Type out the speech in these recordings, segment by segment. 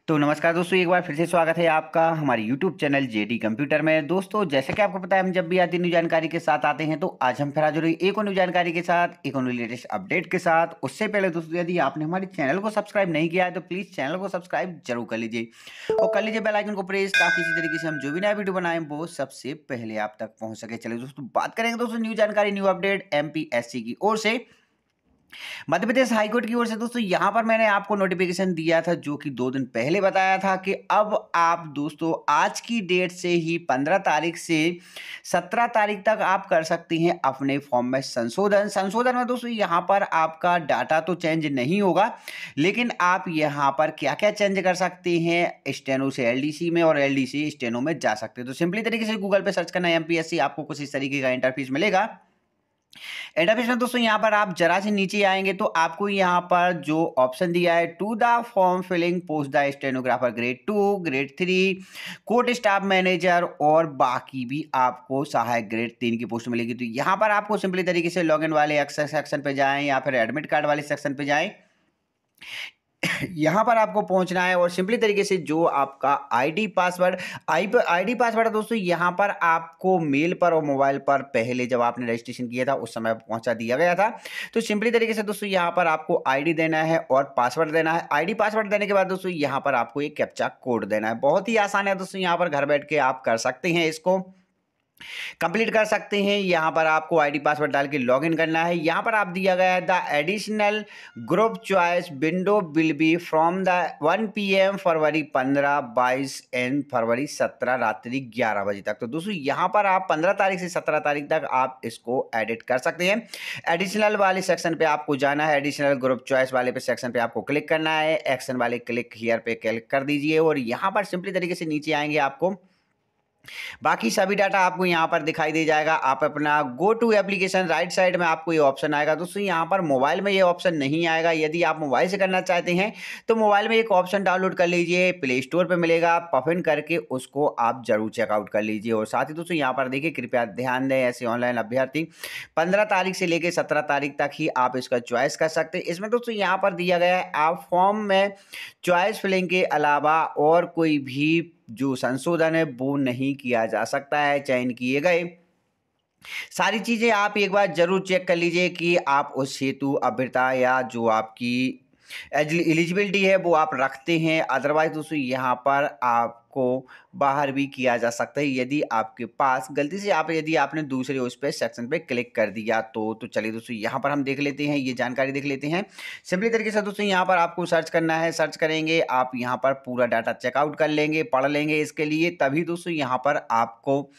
तो नमस्कार दोस्तों, एक बार फिर से स्वागत है आपका हमारे यूट्यूब चैनल जेडी कंप्यूटर में। दोस्तों, जैसे कि आपको पता है, हम जब भी आती न्यू जानकारी के साथ आते हैं, तो आज हम फिर हाजिर हुए एक और न्यू जानकारी के साथ, एक और लेटेस्ट अपडेट के साथ। उससे पहले दोस्तों, यदि आपने हमारे चैनल को सब्सक्राइब नहीं किया है तो प्लीज़ चैनल को सब्सक्राइब जरूर कर लीजिए और कर लीजिए बेल आइकन को प्रेस, ताकि इसी तरीके से हम जो भी नया वीडियो बनाएं वो सबसे पहले आप तक पहुंच सके। चलिए दोस्तों, बात करेंगे दोस्तों न्यू जानकारी, न्यू अपडेट एमपीएससी की ओर से, मध्य प्रदेश हाईकोर्ट की ओर से। दोस्तों, यहां पर मैंने आपको नोटिफिकेशन दिया था, जो कि 2 दिन पहले बताया था कि अब आप दोस्तों आज की डेट से ही 15 तारीख से 17 तारीख तक आप कर सकती हैं अपने फॉर्म में संशोधन में दोस्तों यहां पर आपका डाटा तो चेंज नहीं होगा, लेकिन आप यहां पर क्या क्या चेंज कर सकते हैं, स्टेनो से एलडीसी में और एलडीसी स्टेनो में जा सकते हैं। तो सिंपली तरीके से गूगल पे सर्च करना है एमपीएससी, आपको कुछ इस तरीके का इंटरफेस मिलेगा। इंटरफेस में दोस्तों यहाँ पर आप जरा से नीचे आएंगे तो आपको यहाँ पर जो ऑप्शन दिया है, to the form filling post the stenographer grade 2, grade 3, court staff manager और बाकी भी आपको सहायक ग्रेड 3 की पोस्ट मिलेगी। तो यहाँ पर आपको सिंपली तरीके से लॉगिन वाले एक्सेस सेक्शन पे जाएं या फिर एडमिट कार्ड वाले सेक्शन पे जाएं। यहाँ पर आपको पहुंचना है और सिंपली तरीके से जो आपका आईडी पासवर्ड है दोस्तों, यहाँ पर आपको मेल पर और मोबाइल पर पहले जब आपने रजिस्ट्रेशन किया था उस समय पहुंचा दिया गया था। तो सिंपली तरीके से दोस्तों यहाँ पर आपको आईडी देना है और पासवर्ड देना है। आईडी पासवर्ड देने के बाद दोस्तों यहाँ पर आपको एक कैप्चा कोड देना है। बहुत ही आसान है दोस्तों, यहाँ पर घर बैठ के आप कर सकते हैं, इसको कंप्लीट कर सकते हैं। यहाँ पर आपको आईडी पासवर्ड डाल के लॉगिन करना है। यहाँ पर आप दिया गया है the additional group choice window will be from the 1 PM February 15, 22 and February 17 रात्रि 11 बजे तक। तो दोस्तों यहाँ पर आप 15 तारीख से 17 तारीख तक आप इसको एडिट कर सकते हैं। एडिशनल वाले सेक्शन पे आपको जाना है, एडिशनल ग्रुप चॉइस वाले पे सेक्शन पे आपको क्लिक करना है, एक्शन वाले क्लिक हियर पे क्लिक कर दीजिए और यहाँ पर सिंपली तरीके से नीचे आएंगे, आपको बाकी सभी डाटा आपको यहाँ पर दिखाई दे जाएगा। आप अपना go to application, right side में आपको ये ऑप्शन आएगा। दोस्तों यहाँ पर मोबाइल में ये ऑप्शन नहीं आएगा। यदि आप मोबाइल से करना चाहते हैं तो मोबाइल में एक ऑप्शन डाउनलोड कर लीजिए, प्ले स्टोर पे मिलेगा, पफिन करके उसको आप जरूर चेकआउट कर लीजिए। और साथ ही दोस्तों यहाँ पर देखिए, कृपया ध्यान दें, ऐसे ऑनलाइन अभ्यर्थी 15 तारीख से लेकर 17 तारीख तक ही आप इसका चॉइस कर सकते हैं। इसमें दोस्तों यहाँ पर दिया गया है, आप फॉर्म में चॉइस फिलिंग के अलावा और कोई भी जो संशोधन है वो नहीं किया जा सकता है। चयन किए गए सारी चीजें आप एक बार जरूर चेक कर लीजिए कि आप उस हेतु अभ्यर्ता या जो आपकी एलिजिबिलिटी है वो आप रखते हैं। अदरवाइज दोस्तों यहाँ पर आपको बाहर भी किया जा सकता है, यदि आपके पास गलती से यदि आपने दूसरे उस पर सेक्शन पे क्लिक कर दिया तो चलिए दोस्तों यहाँ पर हम देख लेते हैं, ये जानकारी देख लेते हैं। सिंपली तरीके से दोस्तों यहाँ पर आपको सर्च करना है, सर्च करेंगे आप यहाँ पर पूरा डाटा चेकआउट कर लेंगे, पढ़ लेंगे इसके लिए, तभी दोस्तों यहाँ पर आपको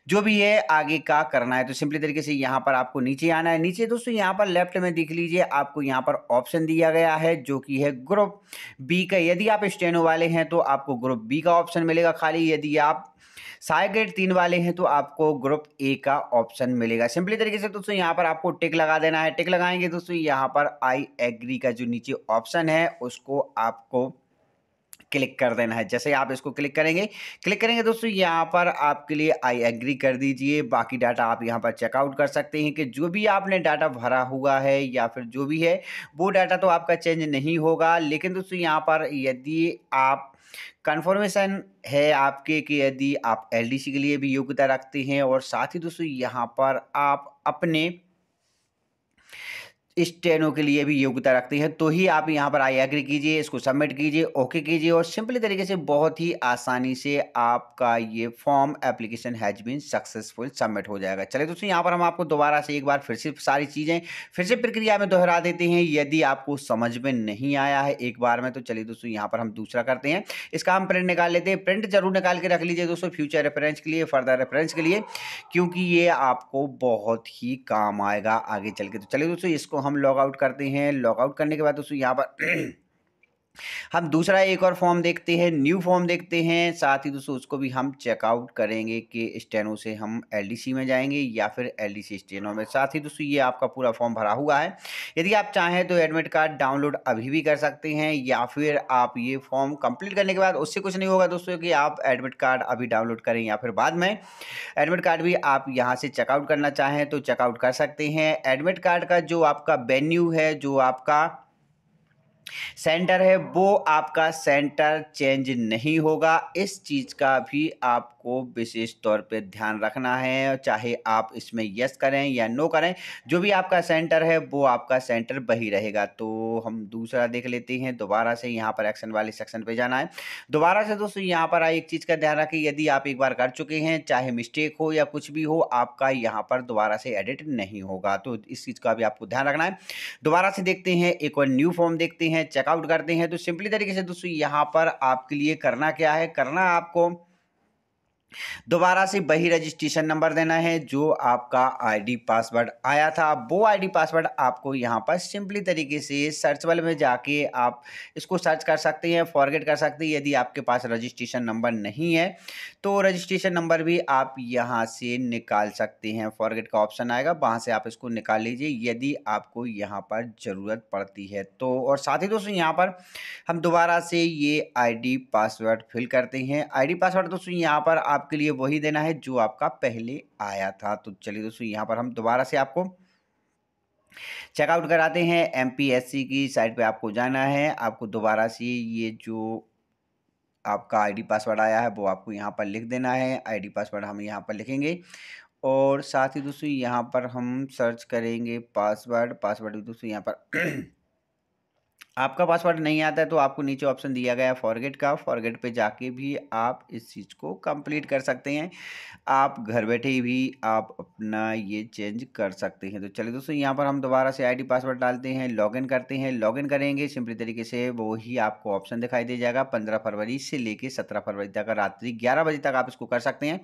जो भी है आगे का करना है। तो सिंपली तरीके से यहाँ पर आपको नीचे आना है। नीचे दोस्तों यहाँ पर लेफ्ट में देख लीजिए, आपको यहाँ पर ऑप्शन दिया गया है जो कि है ग्रुप बी का। यदि आप स्टेनो वाले हैं तो आपको ग्रुप बी का ऑप्शन मिलेगा खाली, यदि आप सहायक ग्रेड 3 वाले हैं तो आपको ग्रुप ए का ऑप्शन मिलेगा। सिंपली तरीके से दोस्तों यहाँ पर आपको टिक लगा देना है। टिक लगाएंगे दोस्तों यहाँ पर आई एग्री का जो नीचे ऑप्शन है उसको आपको क्लिक कर देना है। जैसे आप इसको क्लिक करेंगे दोस्तों यहाँ पर आपके लिए आई एग्री कर दीजिए। बाकी डाटा आप यहाँ पर चेकआउट कर सकते हैं कि जो भी आपने डाटा भरा हुआ है या फिर जो भी है वो डाटा तो आपका चेंज नहीं होगा। लेकिन दोस्तों यहाँ पर यदि आप कंफर्मेशन है आपके कि यदि आप एलडीसी के लिए भी योग्यता रखते हैं और साथ ही दोस्तों यहाँ पर आप अपने स्टेनो के लिए भी योग्यता रखते हैं, तो ही आप यहाँ पर आई एग्री कीजिए, इसको सबमिट कीजिए, ओके कीजिए और सिंपली तरीके से बहुत ही आसानी से आपका ये form application has been successful submit हो जाएगा। चलिए दोस्तों यहाँ पर हम आपको दोबारा से एक बार फिर से सारी चीज़ें फिर से प्रक्रिया में दोहरा देते हैं, यदि आपको समझ में नहीं आया है एक बार में। तो चलिए दोस्तों यहाँ पर हम दूसरा करते हैं, इसका हम प्रिंट निकाल लेते हैं। प्रिंट जरूर निकाल के रख लीजिए दोस्तों, फ्यूचर रेफरेंस के लिए, फर्दर रेफरेंस के लिए, क्योंकि ये आपको बहुत ही काम आएगा आगे चल के। तो चलिए दोस्तों इसको हम लॉग आउट करते हैं। लॉग आउट करने के बाद दोस्तों यहाँ पर हम दूसरा एक और फॉर्म देखते हैं, न्यू फॉर्म देखते हैं। साथ ही दोस्तों उसको भी हम चेकआउट करेंगे कि स्टेनो से हम एलडीसी में जाएंगे या फिर एलडीसी स्टेनो में। साथ ही दोस्तों ये आपका पूरा फॉर्म भरा हुआ है। यदि आप चाहें तो एडमिट कार्ड डाउनलोड अभी भी कर सकते हैं या फिर आप ये फॉर्म कंप्लीट करने के बाद, उससे कुछ नहीं होगा दोस्तों कि आप एडमिट कार्ड अभी डाउनलोड करें या फिर बाद में एडमिट कार्ड भी आप यहाँ से चेकआउट करना चाहें तो चेकआउट कर सकते हैं। एडमिट कार्ड का जो आपका वेन्यू है, जो आपका सेंटर है वो आपका सेंटर चेंज नहीं होगा। इस चीज़ का भी आपको विशेष तौर पे ध्यान रखना है, चाहे आप इसमें यस करें या नो करें, जो भी आपका सेंटर है वो आपका सेंटर वही रहेगा। तो हम दूसरा देख लेते हैं। दोबारा से यहाँ पर एक्शन वाले सेक्शन पे जाना है। दोबारा से दोस्तों यहाँ पर एक चीज़ का ध्यान रखें, यदि आप एक बार कर चुके हैं, चाहे मिस्टेक हो या कुछ भी हो, आपका यहाँ पर दोबारा से एडिट नहीं होगा। तो इस चीज़ का भी आपको ध्यान रखना है। दोबारा से देखते हैं, एक और न्यू फॉर्म देखते हैं, चेकआउट करते हैं। तो सिंपली तरीके से दोस्तों यहाँ पर आपके लिए करना क्या है, करना आपको दोबारा से वही रजिस्ट्रेशन नंबर देना है जो आपका आईडी पासवर्ड आया था। वो आईडी पासवर्ड आपको यहाँ पर सिंपली तरीके से सर्च वाले में जाके आप इसको सर्च कर सकते हैं, फॉरगेट कर सकते हैं। यदि आपके पास रजिस्ट्रेशन नंबर नहीं है तो रजिस्ट्रेशन नंबर भी आप यहाँ से निकाल सकते हैं। फॉरगेट का ऑप्शन आएगा, वहाँ से आप इसको निकाल लीजिए यदि आपको यहाँ पर ज़रूरत पड़ती है तो। और साथ ही दोस्तों यहाँ पर हम दोबारा से ये आईडी पासवर्ड फिल करते हैं। आईडी पासवर्ड दोस्तों यहाँ पर आपके लिए वही देना है जो आपका पहले आया था। तो चलिए दोस्तों यहाँ पर हम दोबारा से आपको चेकआउट कराते हैं। एमपीएससी की साइट पे आपको जाना है। आपको दोबारा से ये जो आपका आईडी पासवर्ड आया है वो आपको यहाँ पर लिख देना है। आईडी पासवर्ड हम यहाँ पर लिखेंगे और साथ ही दोस्तों यहाँ पर हम सर्च करेंगे पासवर्ड भी दोस्तों यहाँ पर आपका पासवर्ड नहीं आता है तो आपको नीचे ऑप्शन दिया गया है फॉरगेट का। फॉरगेट पे जाके भी आप इस चीज़ को कंप्लीट कर सकते हैं। आप घर बैठे ही भी आप अपना ये चेंज कर सकते हैं। तो चलिए दोस्तों यहाँ पर हम दोबारा से आईडी पासवर्ड डालते हैं, लॉगिन करते हैं। लॉगिन करेंगे सिंपली तरीके से वो ही आपको ऑप्शन दिखाई दे जाएगा। 15 फरवरी से लेके 17 फरवरी तक रात्रि 11 बजे तक आप इसको कर सकते हैं।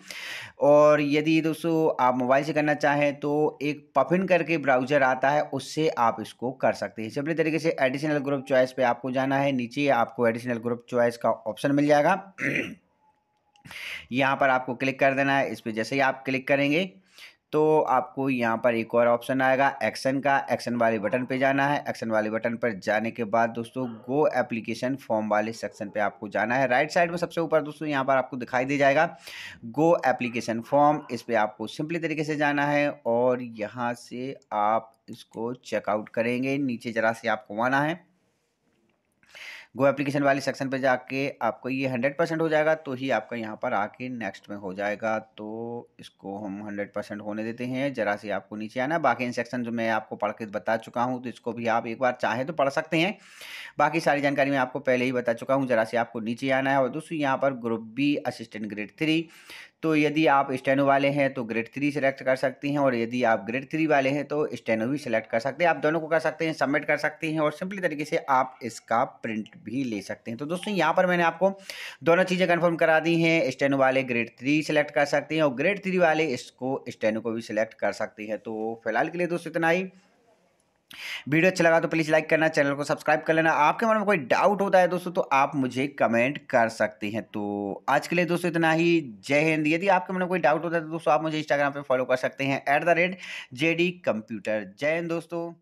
और यदि दोस्तों आप मोबाइल से करना चाहें तो एक पफिन करके ब्राउज़र आता है, उससे आप इसको कर सकते हैं। सिंपली तरीके से एडिशनल ग्रुप चॉइस पे आपको जाना है। नीचे आपको एडिशनल ग्रुप चॉइस का ऑप्शन मिल जाएगा। यहाँ पर आपको क्लिक कर देना है। इस पर जैसे ही आप क्लिक करेंगे तो आपको यहाँ पर एक और ऑप्शन आएगा एक्शन का। एक्शन वाले बटन पे जाना है। एक्शन वाले बटन पर जाने के बाद दोस्तों गो एप्लीकेशन फॉर्म वाले सेक्शन पे आपको जाना है। राइट साइड में सबसे ऊपर दोस्तों यहाँ पर आपको दिखाई दे जाएगा गो एप्लीकेशन फॉर्म। इस पे आपको सिंपली तरीके से जाना है और यहाँ से आप इसको चेकआउट करेंगे। नीचे जरा से आपको आना है। गो एप्लीकेशन वाले सेक्शन पे जाके आपको ये 100% हो जाएगा तो ही आपका यहाँ पर आके नेक्स्ट में हो जाएगा। तो इसको हम 100% होने देते हैं। जरा से आपको नीचे आना है। बाकी इन सेक्शन जो मैं आपको पढ़ के बता चुका हूँ तो इसको भी आप एक बार चाहें तो पढ़ सकते हैं। बाकी सारी जानकारी मैं आपको पहले ही बता चुका हूँ। जरा से आपको नीचे आना है और दोस्तों यहाँ पर ग्रुप बी असिस्टेंट ग्रेड 3, तो यदि आप स्टेनो वाले हैं तो ग्रेड 3 सेलेक्ट कर सकते हैं और यदि आप ग्रेड 3 वाले हैं तो स्टेनो भी सेलेक्ट कर सकते हैं। आप दोनों को कर सकते हैं, सबमिट कर सकते हैं और सिंपली तरीके से आप इसका प्रिंट भी ले सकते हैं। तो दोस्तों यहाँ पर मैंने आपको दोनों चीज़ें कंफर्म करा दी हैं। स्टेनो वाले ग्रेड 3 सेलेक्ट कर सकते हैं और ग्रेड 3 वाले इसको स्टेनो को भी सिलेक्ट कर सकते हैं। तो फिलहाल के लिए दोस्तों इतना ही। वीडियो अच्छा लगा तो प्लीज़ लाइक करना, चैनल को सब्सक्राइब कर लेना। आपके मन में कोई डाउट होता है दोस्तों तो आप मुझे कमेंट कर सकते हैं। तो आज के लिए दोस्तों इतना ही। जय हिंद। यदि आपके मन में कोई डाउट होता है तो दोस्तों आप मुझे इंस्टाग्राम पे फॉलो कर सकते हैं @JD Computer। जय हिंद दोस्तों।